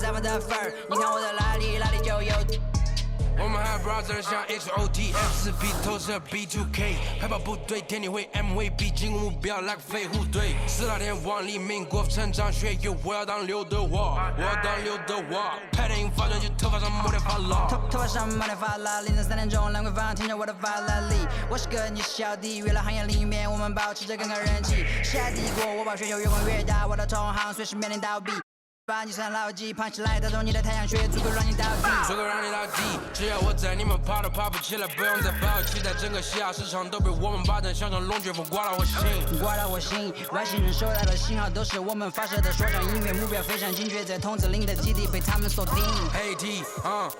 散发的份儿，你看我的哪里哪里就有。我们还 brother 像 XOTF4B 投射 B2K 排跑部队天地会 M 会 B 进攻目标来个飞虎队4大天王黎明国成长学友我要当刘德华我要当刘德华拍电影发专辑头发上抹点发蜡头发上抹点发蜡凌晨3点钟兰桂坊听着我的法拉利我是个你小弟娱乐行业里面我们保持着更高人气下帝国我把全球越滚越大我的同行随时面临倒闭把你算牢记，胖起来打中你的太阳穴，足够让你倒地，足够让你倒地。只要我在，你们爬都爬不起来，不用再抱期待，整个西亚市场都被我们霸占，像场龙卷风刮到我心，刮到我心。外星人收到的信号都是我们发射的说唱音乐，目标非常精确，在筒子林的基地被他们锁定。黑 T，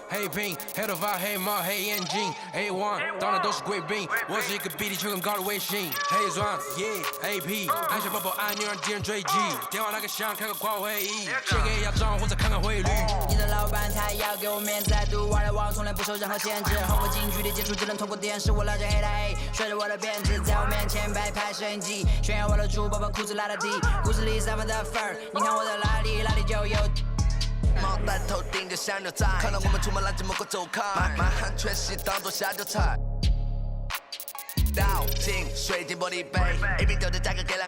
黑屏，黑头发，黑帽，黑眼镜 ，A1 当的都是贵宾，我是一个比地球更高的卫星。黑钻 ，AP， 按下宝宝按钮让敌人追击，电话那个响，开个跨会议。给压账或者看看汇率。你的老板他要给我面子，独玩的网从来不受任何限制。和我近距离接触只能通过电视，我拉着黑的 A， 甩着我的辫子，在我面前摆拍摄影机，炫耀我的珠宝，把裤子拉到底，裤子里散发的粉儿，你看我的哪里哪里就有。毛戴头顶着像牛仔，看到我们出门拦着某个走开，满汉全席当做下酒菜。倒进水晶玻璃杯，一瓶酒的价格给了。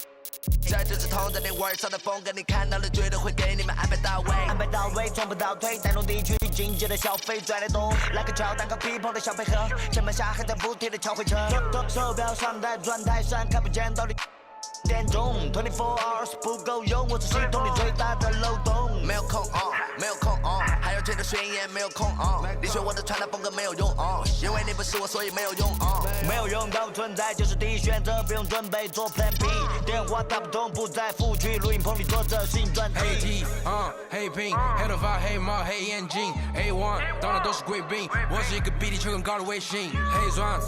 这就是同在你玩上的风格，你看到了绝对会给你们安排到位，安排到位，从不倒退，带动地区经济的消费拽得动，来个敲蛋糕皮泡的小配合，前面下还在补贴的敲回车，手表上戴转台上看不见到底点钟，24 hours 不够用，我是系统里最大的漏洞，没有空没有空还有这个宣言没有空你学我的穿搭风格没有用因为你不是我所以没有用没有用到存在就是第一选择，不用准备做 Plan B， 电话打不通不在府区，录音棚里做着新专辑。黑 T， 黑屏，黑头发，黑帽，黑眼镜 ，A1 当的都是贵宾，我是一个比地球更高的卫星。黑钻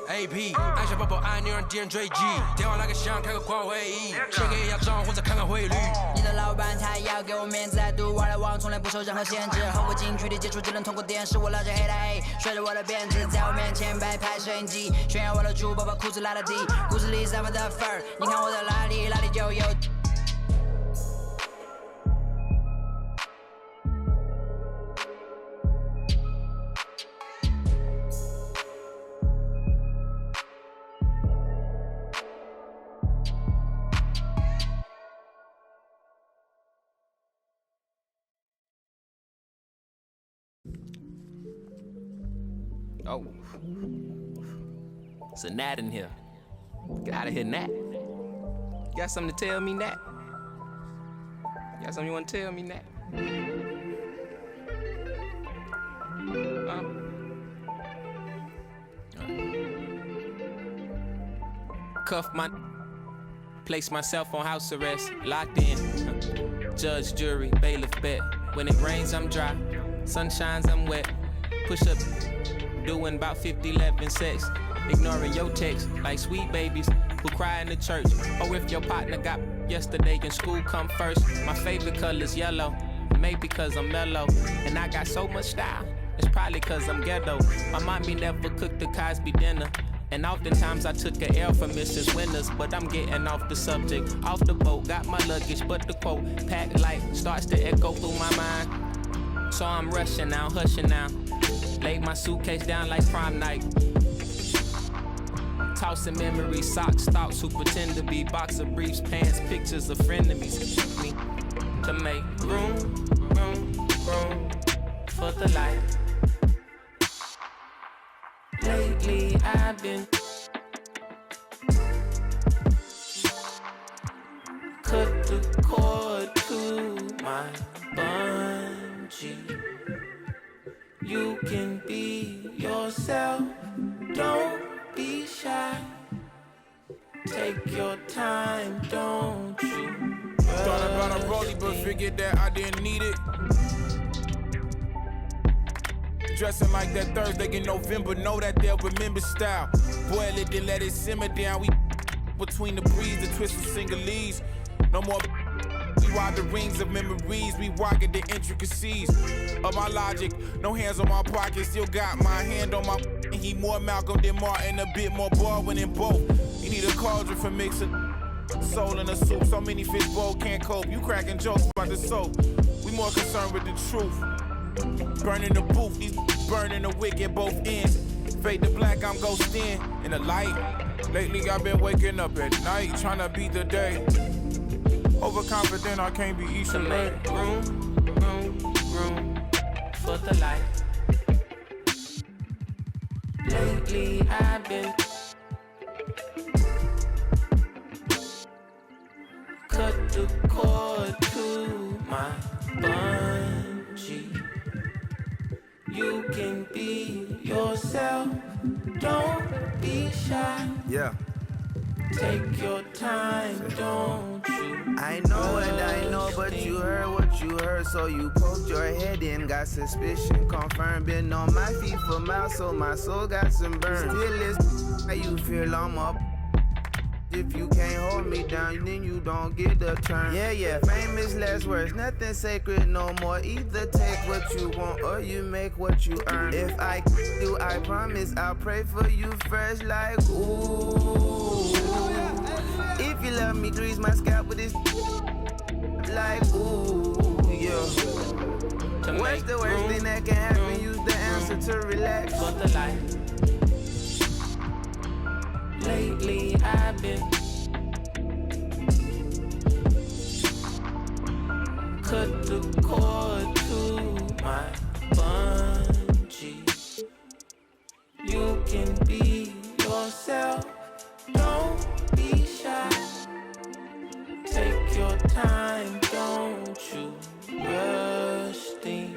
，AP， 按下宝宝按钮让敌人追击，电话那个响，开个跨会议，先给压账或者看看汇率。你的老板他要给我面子，独玩的网从来不受任何限制，和我近距离接触只能通过电视，我拉着黑的 A， 甩着我的辫子，在我面前摆拍摄影机，炫耀我的珠宝，把裤子拉到底，裤子里散发的粉儿，你看我的哪里哪里就有。Oh, it's a gnat in here. Get out of here, gnat. You got something to tell me, gnat? You got something you want to tell me, gnat? Cuff my, place myself on house arrest, locked in. Judge, jury, bailiff, bet. When it rains, I'm dry. Sun shines, I'm wet. Push up. Doing about 50, 11 sex, ignoring your text like sweet babies who cry in the church. Or if your partner got yesterday in school, come first. My favorite color's yellow, maybe cause I'm mellow. And I got so much style, it's probably cause I'm ghetto. My mommy never cooked the Cosby dinner, and oftentimes I took a L from Mrs. Winters. But I'm getting off the subject, off the boat, got my luggage, but the quote, packed light, starts to echo through my mind. So I'm rushing now, hushing now. Laid my suitcase down like prom night. Tossing memories, socks, thoughts who pretend to be boxer briefs, pants, pictures of frenemies. Me to make room for the light. Lately I've been cut the cord to my bungee. You can be yourself, don't be shy. Take your time, don't you? Thought about a rollie, but figured that I didn't need it. Dressing like that Thursday in November, know that they'll remember style. Boil it, then let it simmer down. We between the breeze, the twist of Singalese. No more. We ride the rings of memories, we rocket the intricacies of my logic. No hands on my pocket, still got my hand on my. He more Malcolm than Martin, a bit more Baldwin than both. You need a cauldron for mixing soul in a soup. So many fish bowl can't cope. You cracking jokes about the soap. We more concerned with the truth. Burning the booth, these burning the wick at both ends. Fade to black, I'm ghosting in the light. Lately I've been waking up at night, trying to beat the day. Overconfident, I can't be each to make room for the light. Lately I've been cut the cord to my bungee. You can be yourself, don't be shy. Yeah. Take your time, don't you? I know and I know, but you heard what you heard, so you poked your head in, got suspicion confirmed. Been on my feet for miles, so my soul got some burn. Still is how you feel I'm up. If you can't hold me down, then you don't get the turn. Yeah, famous last words, nothing sacred no more. Either take what you want or you make what you earn. If I do, I promise I'll pray for you first, like ooh. If you love me, grease my scalp with this, like ooh, yeah. What's the worst thing that can happen? Use the answer to relax. For the light. Lately I've been cut the cord to my bungee. You can be yourself, don't be shy. Take your time, don't you rush things.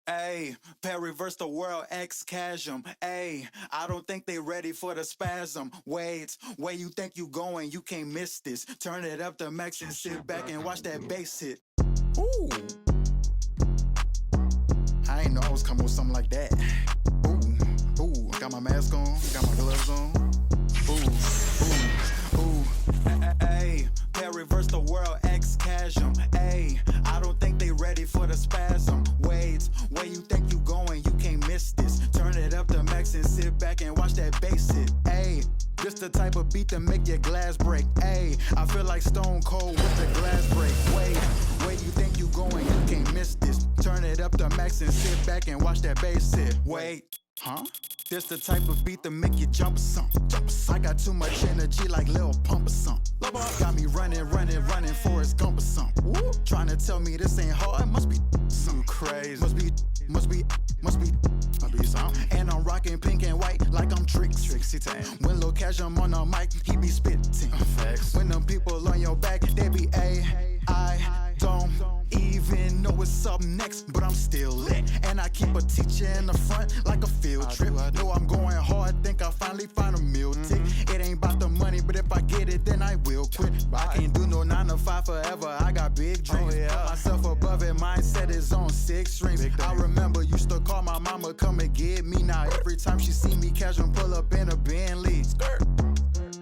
Ayy, reverse the world, ex-chasm. Ayy, I don't think they ready for the spasm. Wait, where you think you going? You can't miss this. Turn it up to max and sit back and watch that bass hit. Ooh. I ain't know I was coming with something like that. Ooh, got my mask on, got my gloves on. Ooh. Ayy, reverse the world, ex-chasm. Ayy, I don't think they ready for the spasm. Wait, where you think you going? You can't miss this. Turn it up to max and sit back and watch that bass hit. Ayy, this the type of beat to make your glass break. Ayy, I feel like Stone Cold with the glass break. Wait, where you think you going? You can't miss this. Turn it up to max and sit back and watch that bass hit. Wait, huh? This the type of beat to make you jump or something. I got too much energy like Lil Pump or something. Got me running, Forrest Gump or something. Trying to tell me this ain't hard, must be something crazy. Must be something. And I'm rocking pink and white like I'm Trixie Tang. When Lil Cash I'm on the mic, he be spitting. When them people on your back, they be I don't even know what's up next, but I'm still lit. And I keep a teacher in the front like a field trip. Know I'm going hard, think I finally find a meal tick. It ain't about the money, but if I get it, then I will quit. I can't do no 9 to 5 forever, I got big dreams. Put myself above it, mindset is on 6 strings. I remember used to call my mama, come and get me. Now every time she see me, casual pull up in a Bentley.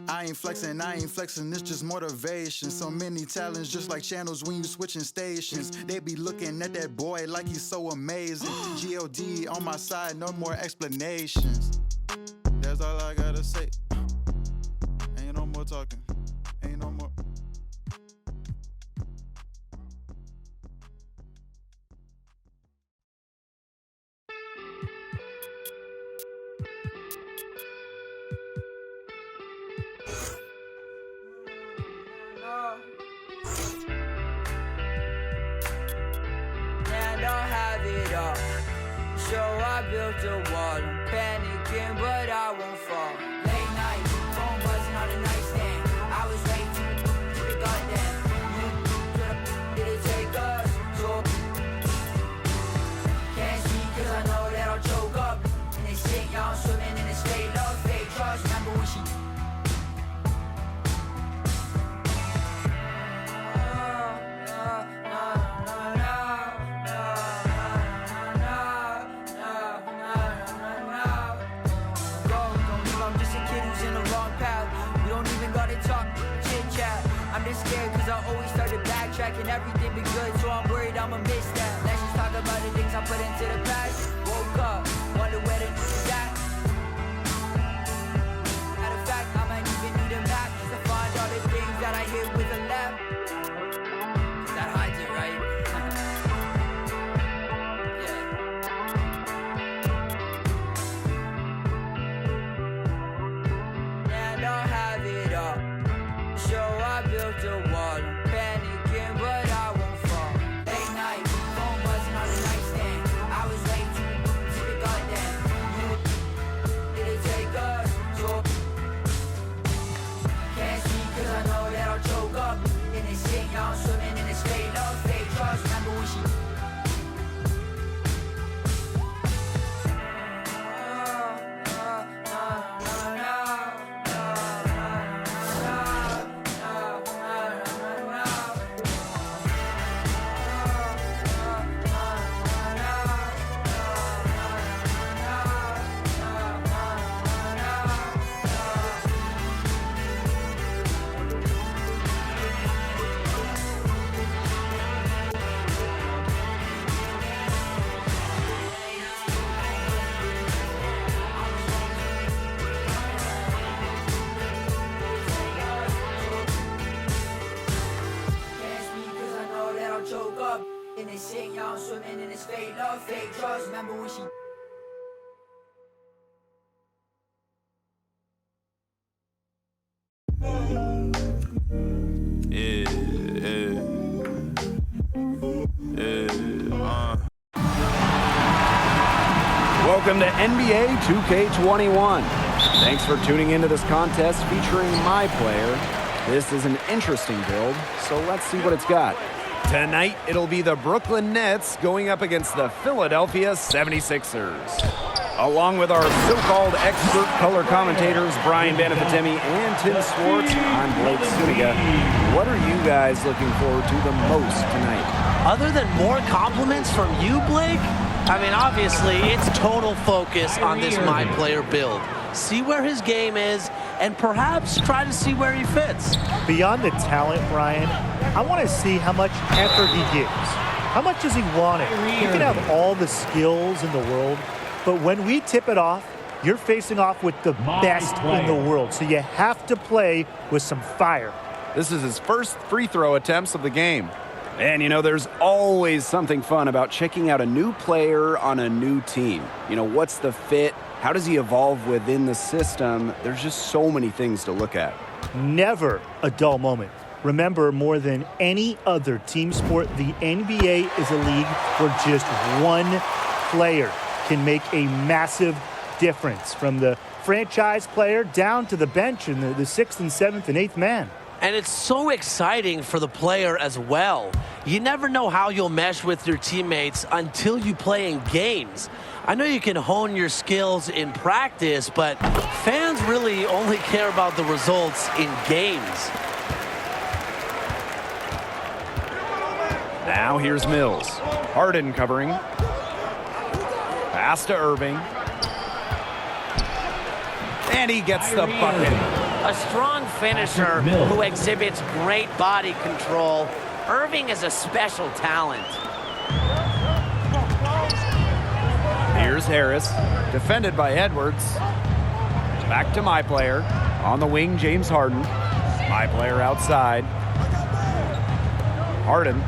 I ain't flexing, it's just motivation. So many talents, just like channels when you switching stations. They be looking at that boy like he's so amazing. G.O.D. on my side, no more explanations. That's all I gotta say. Ain't no more talking, ain't no more. So I built a wall, I'm panicking, but I won't fall. Late night, phone buzzing on the nightstand. I was late to the goddamn. Did it take us? So can't see 'cause I know that I'll choke up. And they say y'all swimming in the state love, fake trust. Remember when she contract and everything be good, so I'm worried I'ma miss that. Let's just talk about the things I put into the past. Woke up, wonder where the news at. Matter of fact, I might even need a map just to find all the things that I hit with a lap. That hides it, right? And I'll have it all. So I built a wall. I'm panicking, but I won't fall. Late night, phone buzzing on the nightstand. I was way too to the goddamn. Did it take us? So can't see 'cause I know that I'll choke up. In this shit, y'all swimming in this fake love, fake trust. Remember when she choke up in this shit, y'all swimming in this fake love, fake trust. Remember when she Welcome to NBA 2K21. Thanks for tuning into this contest featuring my player. This is an interesting build, so let's see what it's got. Tonight, it'll be the Brooklyn Nets going up against the Philadelphia 76ers. Along with our so-called expert color commentators, Brian Benefitemi and Tim Swartz, I'm Blake Suniga. What are you guys looking forward to the most tonight? Other than more compliments from you, Blake, I mean, obviously, it's total focus on this my player build. See where his game is, and perhaps try to see where he fits. Beyond the talent, Brian, I want to see how much effort he gives. How much does he want it? You can have all the skills in the world, but when we tip it off, you're facing off with the best in the world. So you have to play with some fire. This is his first free throw attempts of the game. And, you know, there's always something fun about checking out a new player on a new team. You know, what's the fit? How does he evolve within the system? There's just so many things to look at. Never a dull moment. Remember, more than any other team sport, the NBA is a league where just one player can make a massive difference, from the franchise player down to the bench and the 6th and 7th and 8th man. And it's so exciting for the player as well. You never know how you'll mesh with your teammates until you play in games. I know you can hone your skills in practice, but fans really only care about the results in games. Now here's Mills. Harden covering. Pass to Irving. And he gets the bucket. A strong finisher who exhibits great body control. Irving is a special talent. Here's Harris, defended by Edwards. Back to my player. On the wing, James Harden. My player outside. Harden.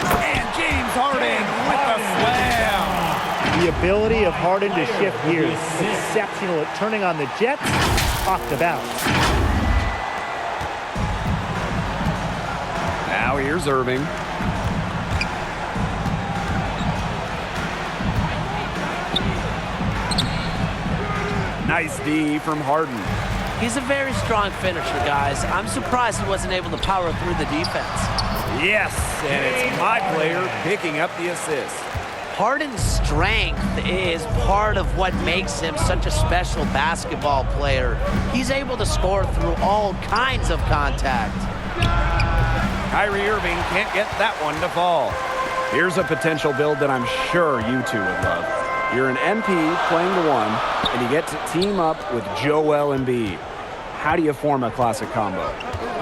And James Harden with the slam. The ability of Harden to shift gears, exceptional at turning on the Jets, off the bounce. Now here's Irving. Nice D from Harden. He's a very strong finisher, guys. I'm surprised he wasn't able to power through the defense. Yes, and it's my player picking up the assist. Harden's strength is part of what makes him such a special basketball player. He's able to score through all kinds of contact. Kyrie Irving can't get that one to fall. Here's a potential build that I'm sure you two would love. You're an MP playing the one, and you get to team up with Joel Embiid. How do you form a classic combo?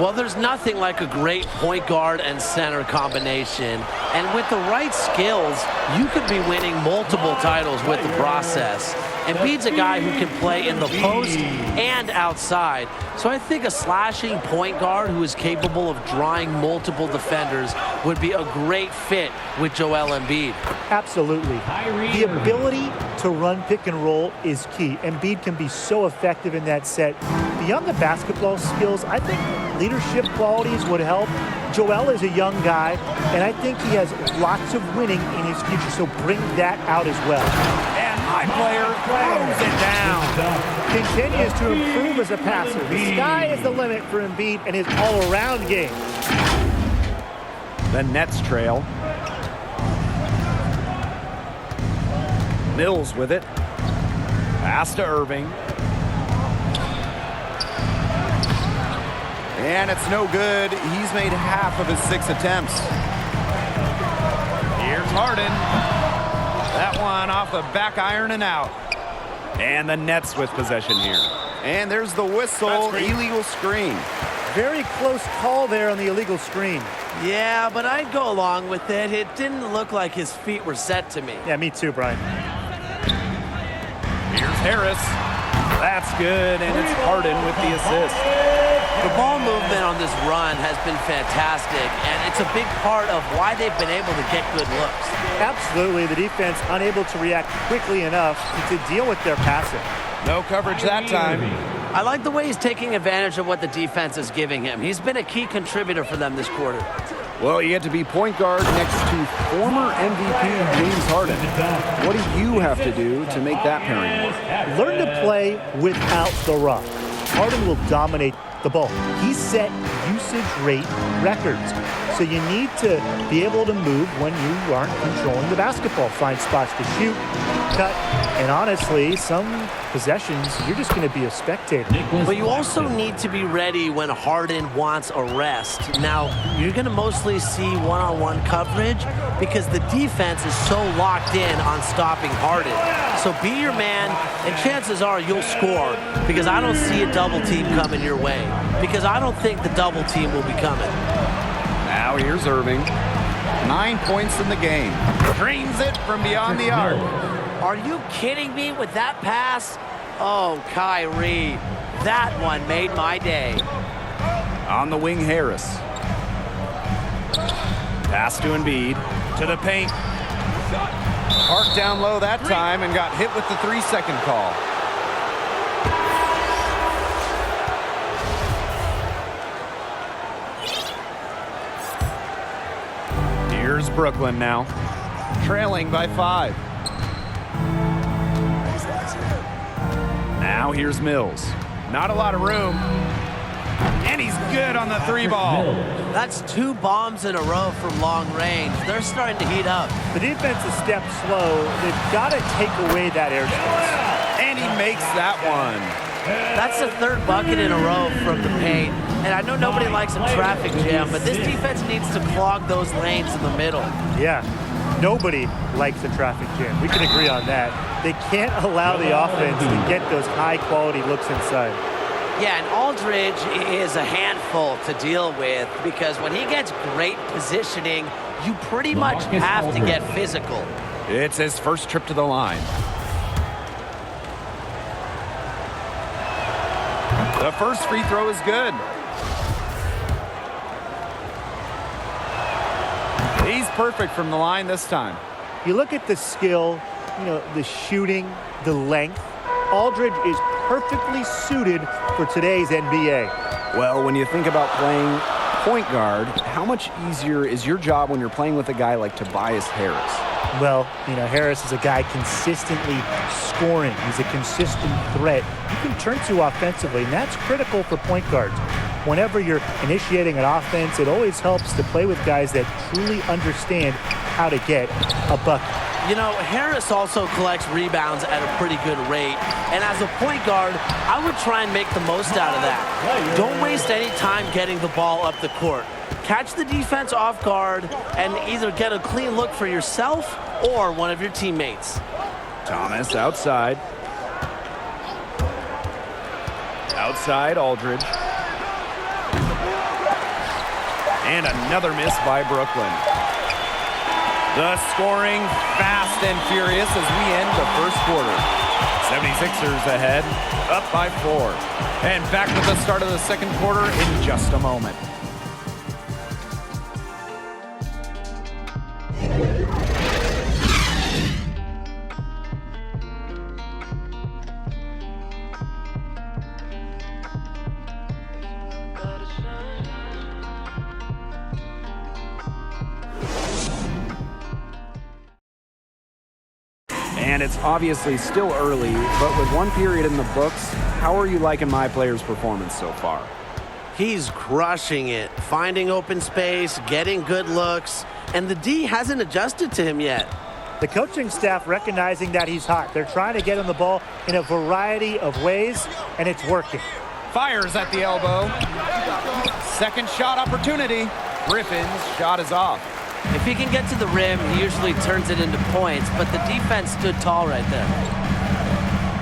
Well, there's nothing like a great point guard and center combination. And with the right skills, you could be winning multiple titles with the process. Embiid's a guy who can play in the post and outside. So I think a slashing point guard who is capable of drawing multiple defenders would be a great fit with Joel Embiid. Absolutely. The ability to run pick and roll is key. Embiid can be so effective in that set. Beyond the basketball skills, I think leadership qualities would help. Joel is a young guy, and I think he has lots of winning in his future, so bring that out as well. And my player throws it down. Continues to improve as a passer. The sky is the limit for Embiid and his all-around game. The Nets trail. Mills with it. Pass to Irving. And it's no good. He's made half of his 6 attempts. Here's Harden. That one off the back iron and out. And the Nets with possession here. And there's the whistle. Illegal screen. Very close call there on the illegal screen. Yeah, but I'd go along with it. It didn't look like his feet were set to me. Yeah, me too, Brian. Here's Harris. That's good, and it's Harden with the assist. The ball movement on this run has been fantastic, and it's a big part of why they've been able to get good looks. Absolutely. The defense unable to react quickly enough to deal with their passing. No coverage that time. I like the way he's taking advantage of what the defense is giving him. He's been a key contributor for them this quarter. Well, you get to be point guard next to former MVP James Harden. What do you have to do to make that pairing work? Learn to play without the rock. Harden will dominate the ball. He set usage rate records. So you need to be able to move when you aren't controlling the basketball. Find spots to shoot, cut, and honestly, some possessions, you're just going to be a spectator. But you also need to be ready when Harden wants a rest. Now, you're going to mostly see one-on-one coverage because the defense is so locked in on stopping Harden. So be your man, and chances are you'll score because I don't see a double team coming your way because I don't think the double team will be coming. Now here's Irving. 9 points in the game. Drains it from beyond the arc. Are you kidding me with that pass? Oh, Kyrie, that one made my day. On the wing, Harris. Pass to Embiid. To the paint. Parked down low that time and got hit with the 3-second call. Here's Brooklyn now, trailing by 5. Now here's Mills. Not a lot of room. And he's good on the 3 ball. That's 2 bombs in a row from long range. They're starting to heat up. The defense is stepped slow. They've got to take away that airspace. And he makes that one. That's the 3rd bucket in a row from the paint. And I know nobody likes a traffic jam, but this defense needs to clog those lanes in the middle. Yeah, nobody likes a traffic jam. We can agree on that. They can't allow the offense to get those high-quality looks inside. Yeah, and Aldridge is a handful to deal with because when he gets great positioning, you pretty much have to get physical. It's his first trip to the line. The first free throw is good. He's perfect from the line this time. You look at the skill, the shooting, the length. Aldridge is perfectly suited for today's NBA. Well, when you think about playing point guard, how much easier is your job when you're playing with a guy like Tobias Harris? Well, Harris is a guy consistently scoring. He's a consistent threat you can turn to offensively, and that's critical for point guards. Whenever you're initiating an offense, it always helps to play with guys that truly understand how to get a bucket. Harris also collects rebounds at a pretty good rate. And as a point guard, I would try and make the most out of that. Don't waste any time getting the ball up the court. Catch the defense off guard and either get a clean look for yourself or one of your teammates. Thomas outside. Outside Aldridge. And another miss by Brooklyn. The scoring fast and furious as we end the first quarter. 76ers ahead, up by 4. And back with the start of the second quarter in just a moment. And it's obviously still early, but with one period in the books, how are you liking my player's performance so far? He's crushing it, finding open space, getting good looks, and the D hasn't adjusted to him yet. The coaching staff recognizing that he's hot. They're trying to get him the ball in a variety of ways, and it's working. Fires at the elbow. Second shot opportunity. Griffin's shot is off. If he can get to the rim, he usually turns it into points, but the defense stood tall right there.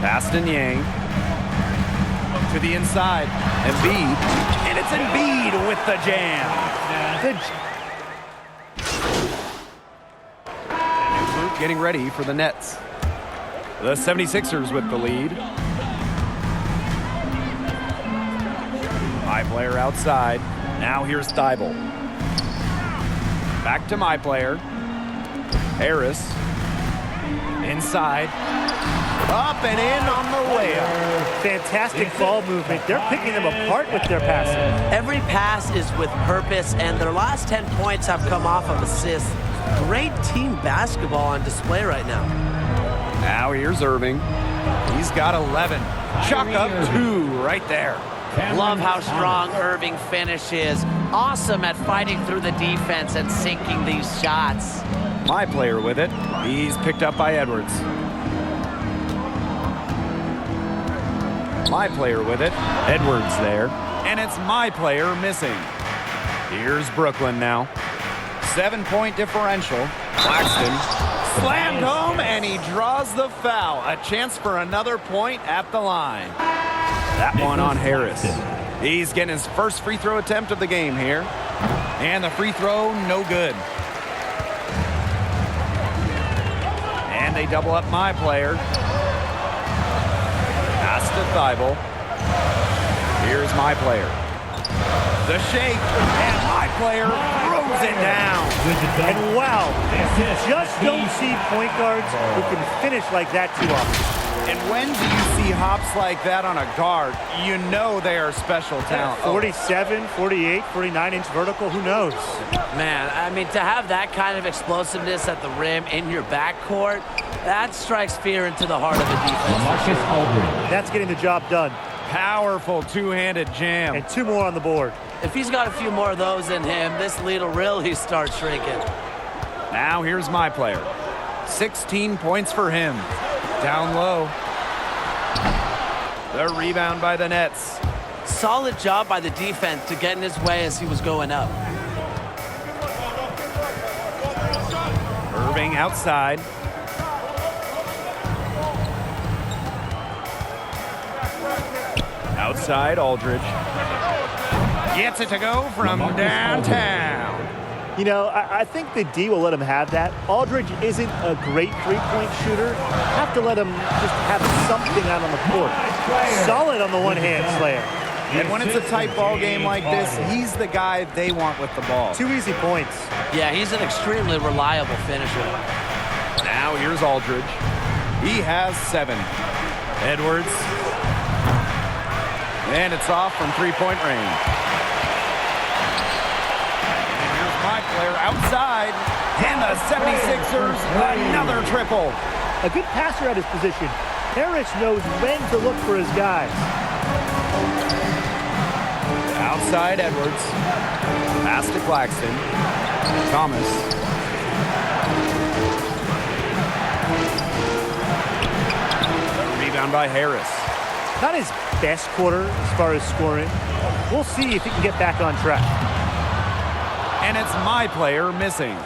Aston Yang to the inside. Embiid. And it's Embiid with the jam. New group getting ready for the Nets. The 76ers with the lead. My player outside. Now here's Thibault. Back to my player. Harris. Inside. Up and in on the layup. Fantastic ball movement. They're picking them apart with their passing. Every pass is with purpose, and their last 10 points have come off of assists. Great team basketball on display right now. Now here's Irving. He's got 11. Chuck up 2 right there. Love how strong Irving finishes. Awesome at fighting through the defense and sinking these shots. My player with it. He's picked up by Edwards. My player with it. Edwards there. And it's my player missing. Here's Brooklyn now. 7-point differential. Claxton slammed home, and he draws the foul. A chance for another point at the line. That one on Harris. He's getting his first free throw attempt of the game here. And the free throw, no good. And they double up my player. Pass to Thibault. Here's my player. The shake, and my player throws it down. And wow, you just don't see point guards who can finish like that too often. And when do you see hops like that on a guard, you know they are special talent. 47, 48, 49-inch vertical, who knows? Man, I mean, to have that kind of explosiveness at the rim in your backcourt, that strikes fear into the heart of the defense. That's getting the job done. Powerful two-handed jam. And 2 more on the board. If he's got a few more of those in him, this lead will really start shrinking. Now here's my player. 16 points for him. Down low. The rebound by the Nets. Solid job by the defense to get in his way as he was going up. Irving outside. Outside, Aldridge. Gets it to go from downtown. You know, I think the D will let him have that. Aldridge isn't a great three-point shooter. Have to let him just have something out on the court. Solid on the one-hand slam. And when it's a tight ball game like this, he's the guy they want with the ball. 2 easy points. Yeah, he's an extremely reliable finisher. Now here's Aldridge. He has 7. Edwards. And it's off from three-point range. My player outside, and the 76ers, another triple. A good passer at his position. Harris knows when to look for his guys. Outside Edwards. Pass to Claxton. Thomas. Rebound by Harris. Not his best quarter as far as scoring. We'll see if he can get back on track. And it's my player missing.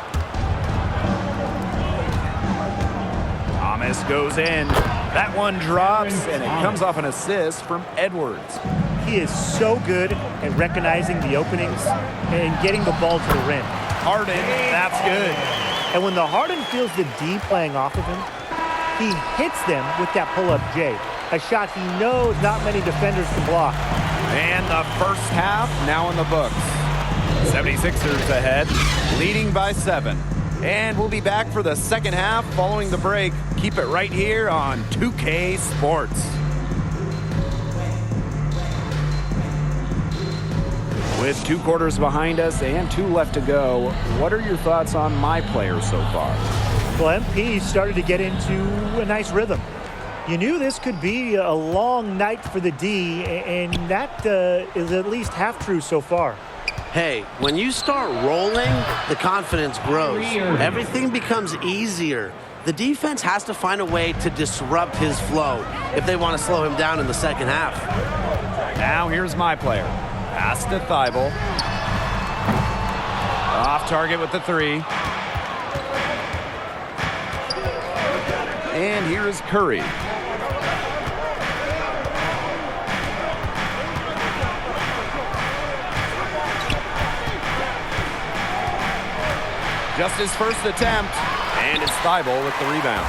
Thomas goes in. That one drops, and it comes off an assist from Edwards. He is so good at recognizing the openings and getting the ball to the rim. Harden, that's good. And when the Harden feels the D playing off of him, he hits them with that pull-up J, a shot he knows not many defenders can block. And the first half now in the books. 76ers ahead, leading by 7. And we'll be back for the second half following the break. Keep it right here on 2K Sports. With 2 quarters behind us and 2 left to go, what are your thoughts on my player so far? Well, MP started to get into a nice rhythm. You knew this could be a long night for the D, and that is at least half true so far. Hey, when you start rolling, the confidence grows. Everything becomes easier. The defense has to find a way to disrupt his flow if they want to slow him down in the second half. Now here's my player. Pass to Thibault. Off target with the 3. And here is Curry. Just his first attempt, and it's Thibault with the rebound.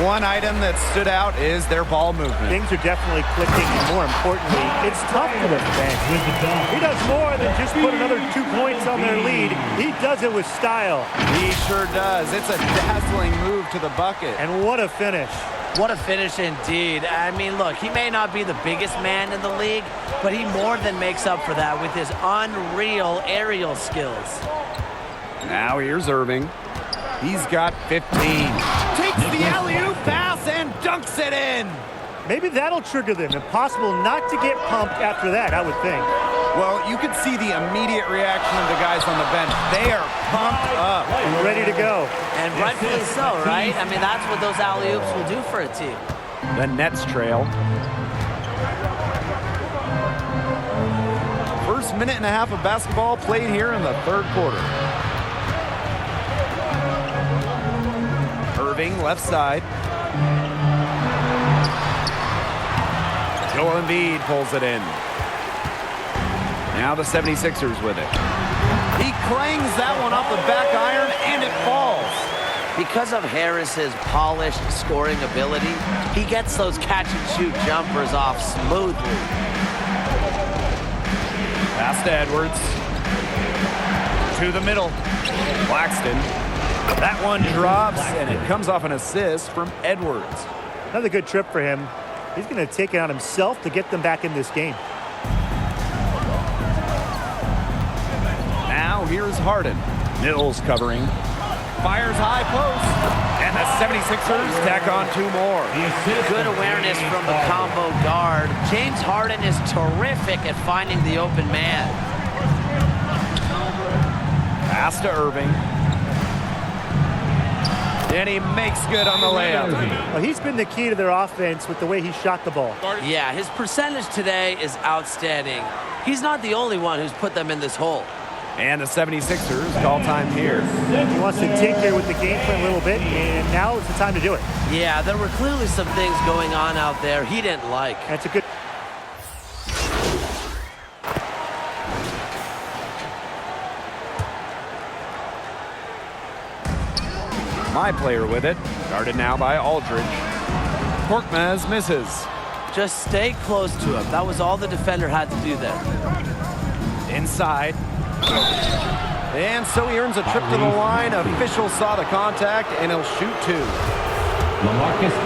One item that stood out is their ball movement. Things are definitely clicking, and more importantly, it's tough for the bench. He does more than just put another 2 points on their lead. He does it with style. He sure does. It's a dazzling move to the bucket. And what a finish. What a finish indeed. I mean, look, he may not be the biggest man in the league, but he more than makes up for that with his unreal aerial skills. Now here's Irving. He's got 15. Takes the alley-oop pass and dunks it in. Maybe that'll trigger them. Impossible not to get pumped after that, I would think. Well, you could see the immediate reaction of the guys on the bench. They are pumped up. Ready to go. And rightfully so, right? I mean, that's what those alley-oops will do for a team. The Nets trail. First minute and a half of basketball played here in the third quarter. Irving, left side. Joel Embiid pulls it in. Now the 76ers with it. He clangs that one off the back iron, and it falls. Because of Harris's polished scoring ability, he gets those catch-and-shoot jumpers off smoothly. Pass to Edwards. To the middle. Claxton. That one drops, and it comes off an assist from Edwards. Another good trip for him. He's going to take it on himself to get them back in this game. Now here's Harden. Mills covering. Fires high post. And the 76ers tack on 2 more. Good awareness from the combo guard. James Harden is terrific at finding the open man. Pass to Irving. And he makes good on the layup. Well, he's been the key to their offense with the way he shot the ball. Yeah, his percentage today is outstanding. He's not the only one who's put them in this hole. And the 76ers call time here. He wants to tinker with the game for a little bit, and now it's the time to do it. Yeah, there were clearly some things going on out there he didn't like. That's a good... My player with it. Guarded now by Aldridge. Korkmaz misses. Just stay close to him. That was all the defender had to do there. Inside. And so he earns a trip to the line. Officials saw the contact, and he'll shoot 2.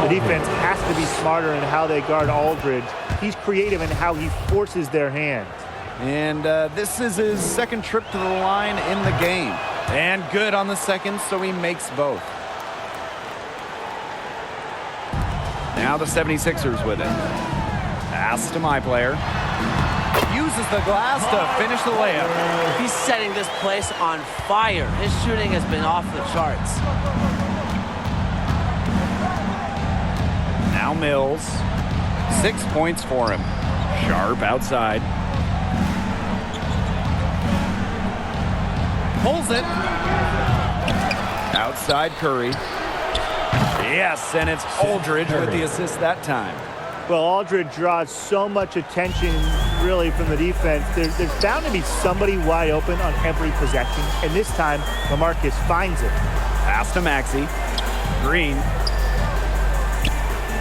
The defense has to be smarter in how they guard Aldridge. He's creative in how he forces their hand. And this is his second trip to the line in the game. And good on the second, so he makes both. Now the 76ers with it. Pass to my player. Uses the glass to finish the layup. He's setting this place on fire. His shooting has been off the charts. Now Mills. 6 points for him. Sharp outside. Pulls it. Outside Curry. Yes, and it's Aldridge with the assist that time. Well, Aldridge draws so much attention, really, from the defense. There's bound to be somebody wide open on every possession, and this time, LaMarcus finds it. Pass to Maxey. Green.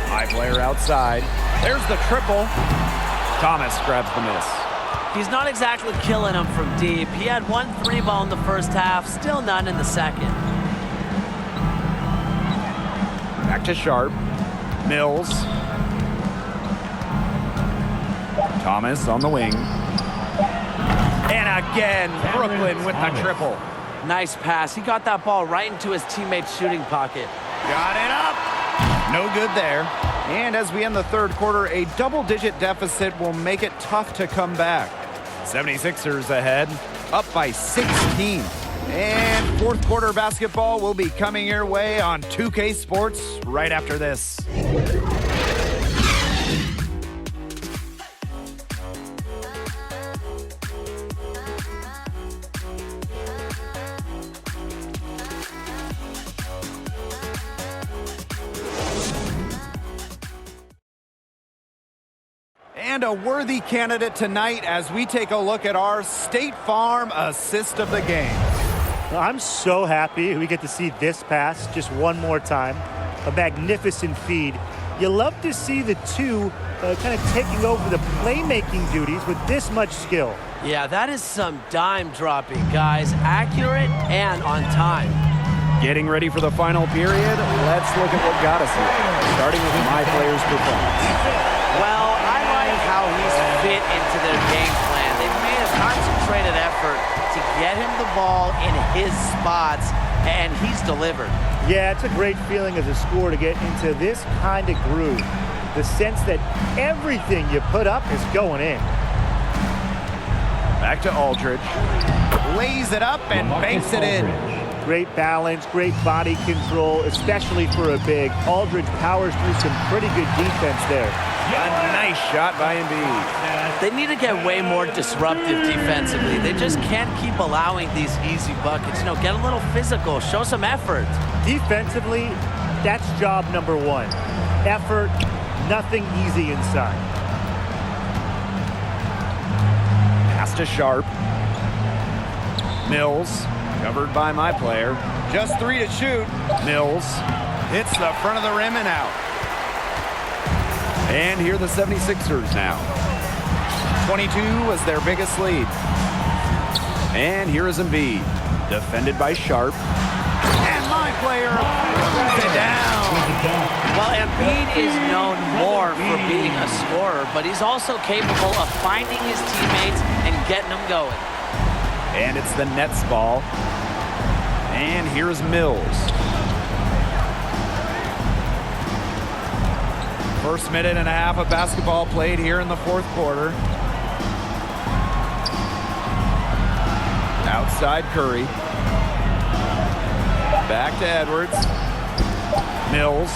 High player outside. There's the triple. Thomas grabs the miss. He's not exactly killing them from deep. He had 1 3-ball in the first half, still none in the second. Back to Sharp. Mills. Thomas on the wing. And again, Brooklyn with the triple. Nice pass. He got that ball right into his teammate's shooting pocket. Got it up. No good there. And as we end the third quarter, a double-digit deficit will make it tough to come back. 76ers ahead, up by 16. And fourth quarter basketball will be coming your way on 2K Sports right after this. And a worthy candidate tonight as we take a look at our State Farm assist of the game. Well, I'm so happy we get to see this pass just one more time. A magnificent feed. You love to see the two kind of taking over the playmaking duties with this much skill. Yeah, that is some dime dropping, guys. Accurate and on time. Getting ready for the final period, let's look at what got us here, starting with my player's performance. Well, I like how he's fit into their game plan. They've made a concentrated effort to get him the ball in his spots, and he's delivered. Yeah, it's a great feeling as a scorer to get into this kind of groove. The sense that everything you put up is going in. Back to Aldridge. Lays it up and banks it in. Great balance, great body control, especially for a big. Aldridge powers through some pretty good defense there. A nice shot by Embiid. They need to get way more disruptive defensively. They just can't keep allowing these easy buckets. You know, get a little physical, show some effort. Defensively, that's job number one. Effort, nothing easy inside. Pass to Sharp. Mills, covered by my player. Just 3 to shoot. Mills hits the front of the rim and out. And here are the 76ers now. 22 was their biggest lead. And here is Embiid, defended by Sharp. And my player throws it down. Well, Embiid is known more for being a scorer, but he's also capable of finding his teammates and getting them going. And it's the Nets ball. And here's Mills. First minute and a half of basketball played here in the fourth quarter. Outside Curry. Back to Edwards. Mills.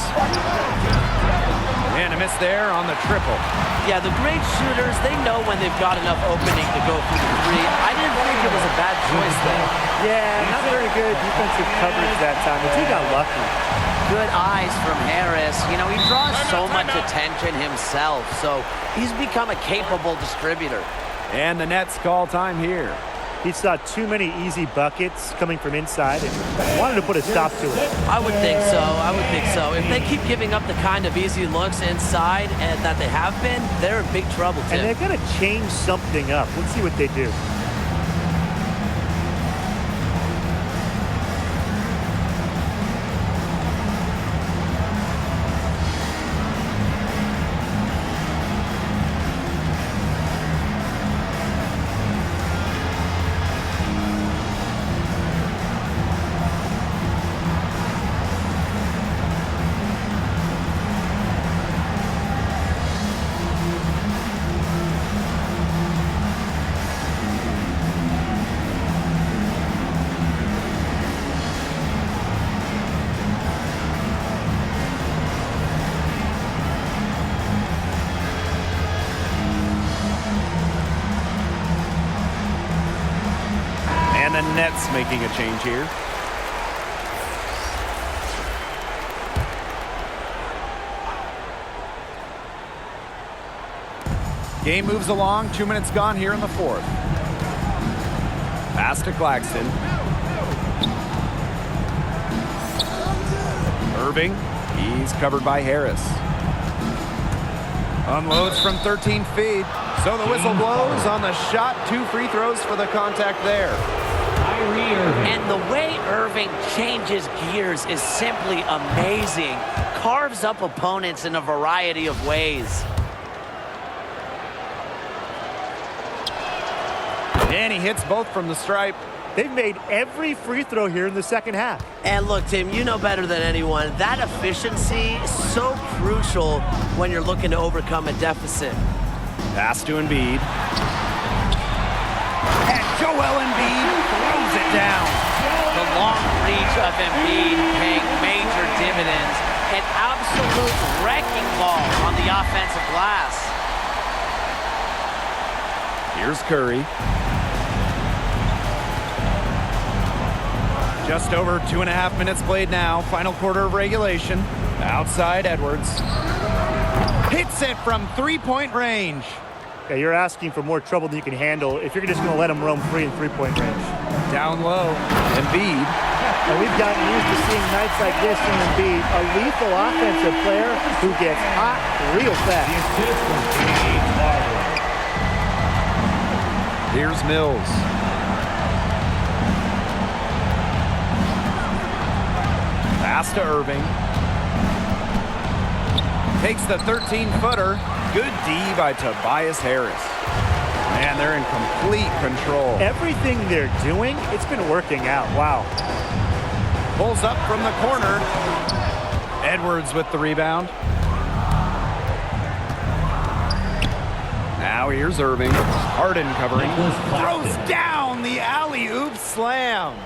And a miss there on the triple. Yeah, the great shooters, they know when they've got enough opening to go through the three. I didn't think it was a bad choice there. Yeah, not very good defensive coverage that time, but he got lucky. Good eyes from Harris. You know, he draws so much attention himself, so he's become a capable distributor. And the Nets call time here. He saw too many easy buckets coming from inside and wanted to put a stop to it. I would think so. I would think so. If they keep giving up the kind of easy looks inside and that they have been, they're in big trouble, Tim. And they're going to change something up. Let's see what they do. The Nets making a change here. Game moves along, 2 minutes gone here in the fourth. Pass to Claxton. Irving, he's covered by Harris. Unloads from 13 feet. So the whistle blows on the shot. 2 free throws for the contact there. And the way Irving changes gears is simply amazing. Carves up opponents in a variety of ways. And he hits both from the stripe. They've made every free throw here in the second half. And look, Tim, you know better than anyone, that efficiency is so crucial when you're looking to overcome a deficit. Pass to Embiid. And Joel Embiid throws it down. The long reach of Embiid paying major dividends. An absolute wrecking ball on the offensive glass. Here's Curry. Just over 2.5 minutes played now. Final quarter of regulation. Outside Edwards. Hits it from 3-point range. Yeah, you're asking for more trouble than you can handle if you're just going to let them roam free in 3-point range. Down low. Embiid. And we've gotten used to seeing nights like this in Embiid, a lethal offensive player who gets hot real fast. Here's Mills. Pass to Irving. Takes the 13-footer. Good D by Tobias Harris. Man, they're in complete control. Everything they're doing, it's been working out. Wow. Pulls up from the corner. Edwards with the rebound. Now here's Irving. Harden covering. Throws down the alley-oop slam.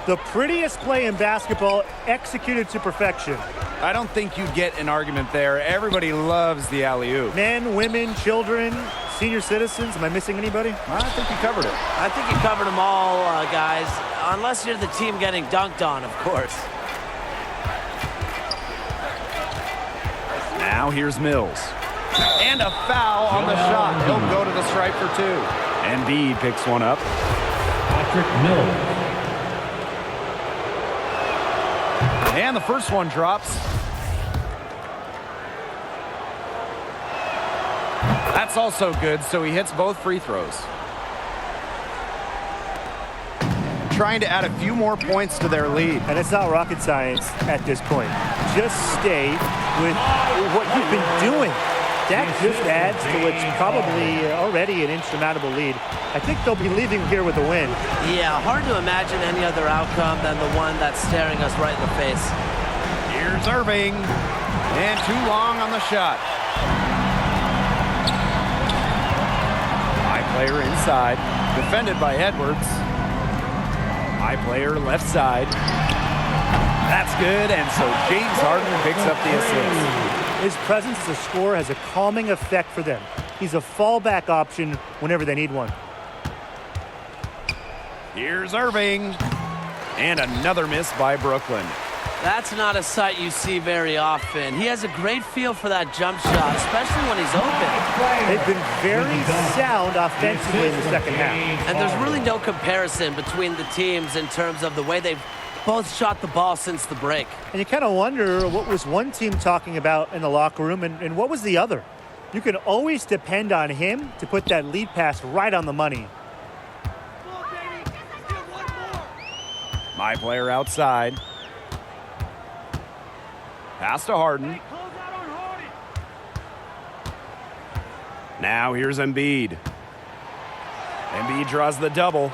The prettiest play in basketball, executed to perfection. I don't think you get an argument there. Everybody loves the alley-oop. Men, women, children, senior citizens. Am I missing anybody? I think you covered it. I think you covered them all, guys. Unless you're the team getting dunked on, of course. Now here's Mills. And a foul on the shot. He'll go to the stripe for 2. Embiid picks one up. Patrick Mills. And the first one drops. That's also good, so he hits both free throws. Trying to add a few more points to their lead. And it's not rocket science at this point. Just stay with what you've been doing. That just adds to what's probably already an insurmountable lead. I think they'll be leaving here with a win. Yeah, hard to imagine any other outcome than the one that's staring us right in the face. Here's Irving. And too long on the shot. High player inside. Defended by Edwards. High player left side. That's good, and so James Harden picks up the assist. His presence as a scorer has a calming effect for them. He's a fallback option whenever they need one. Here's Irving. And another miss by Brooklyn. That's not a sight you see very often. He has a great feel for that jump shot, especially when he's open. They've been very sound offensively in the second half. And there's really no comparison between the teams in terms of the way they've both shot the ball since the break. And you kind of wonder what was one team talking about in the locker room and what was the other. You can always depend on him to put that lead pass right on the money. My player outside. Pass to Harden. Now here's Embiid. Embiid draws the double.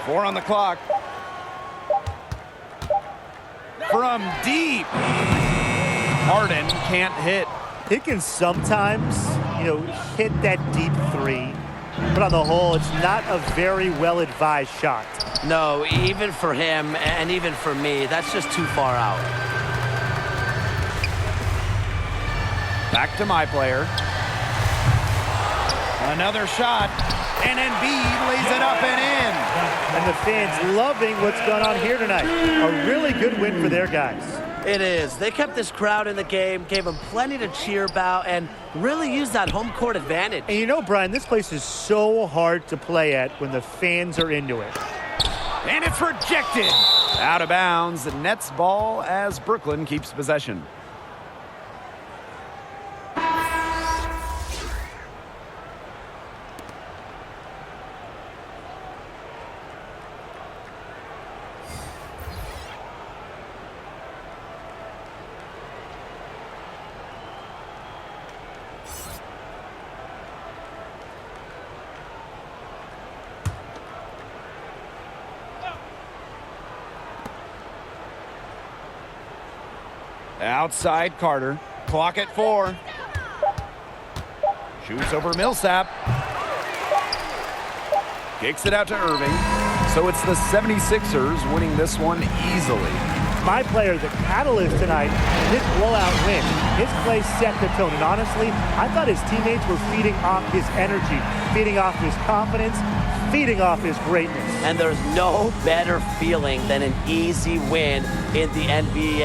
4 on the clock. From deep. Harden can't hit. He can sometimes, hit that deep three. But on the whole, it's not a very well-advised shot. No, even for him and even for me, that's just too far out. Back to my player. Another shot. And Embiid lays it up and in. And the fans loving what's going on here tonight. A really good win for their guys. It is. They kept this crowd in the game, gave them plenty to cheer about, and really used that home court advantage. And you know, Brian, this place is so hard to play at when the fans are into it. And it's rejected. Out of bounds. The Nets ball as Brooklyn keeps possession. Outside Carter. Clock at 4. Shoots over Millsap. Kicks it out to Irving. So it's the 76ers winning this one easily. My player, the catalyst tonight, his blowout win. His play set the tone. And honestly, I thought his teammates were feeding off his energy, feeding off his confidence, feeding off his greatness. And there's no better feeling than an easy win in the NBA.